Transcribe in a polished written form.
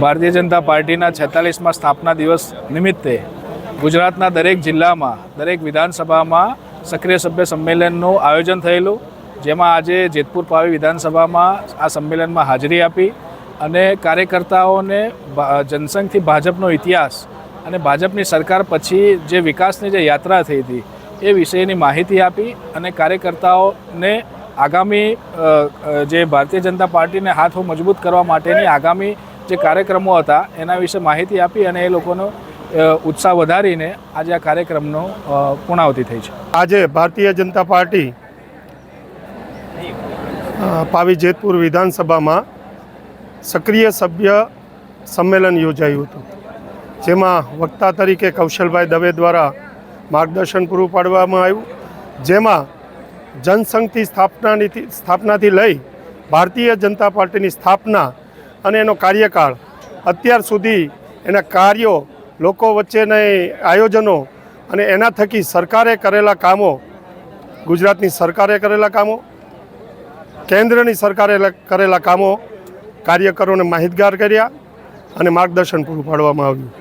ભારતીય જનતા પાર્ટીના 46મા સ્થાપના દિવસ નિમિત્તે ગુજરાતના દરેક જિલ્લામાં દરેક વિધાનસભામાં સક્રિય સભ્ય સંમેલનનું આયોજન થયેલું, જેમાં આજે જેતપુર પાવી વિધાનસભામાં આ સંમેલનમાં હાજરી આપી અને કાર્યકર્તાઓને જનસંઘથી ભાજપનો ઇતિહાસ અને ભાજપની સરકાર પછી જે વિકાસની જે યાત્રા થઈ હતી એ વિષયની માહિતી આપી અને કાર્યકર્તાઓને આગામી જે ભારતીય જનતા પાર્ટીને હાથ મજબૂત કરવા માટેની આગામી જે કાર્યક્રમો હતા એના વિશે માહિતી આપી અને એ લોકોનો ઉત્સાહ વધારીને આજે આ કાર્યક્રમનો પૂર્ણાહુતિ થઈ છે। આજે ભારતીય જનતા પાર્ટી પાવી જેતપુર વિધાનસભામાં સક્રિય સભ્ય સંમેલન યોજાયું હતું, જેમાં વક્તા તરીકે કૌશલભાઈ દવે દ્વારા માર્ગદર્શન પૂરું પાડવામાં આવ્યું, જેમાં જનસંઘથી સ્થાપનાથી લઈ ભારતીય જનતા પાર્ટીની સ્થાપના અને એનો કાર્યકાળ અત્યાર સુધી એના કાર્યો, લોકો વચ્ચેના આયોજનો અને એના થકી સરકારે કરેલા કામો, ગુજરાતની સરકારે કરેલા કામો, કેન્દ્રની સરકારે કરેલા કામો કાર્યકરોને માહિતગાર કર્યા અને માર્ગદર્શન પૂરું પાડવામાં આવ્યું।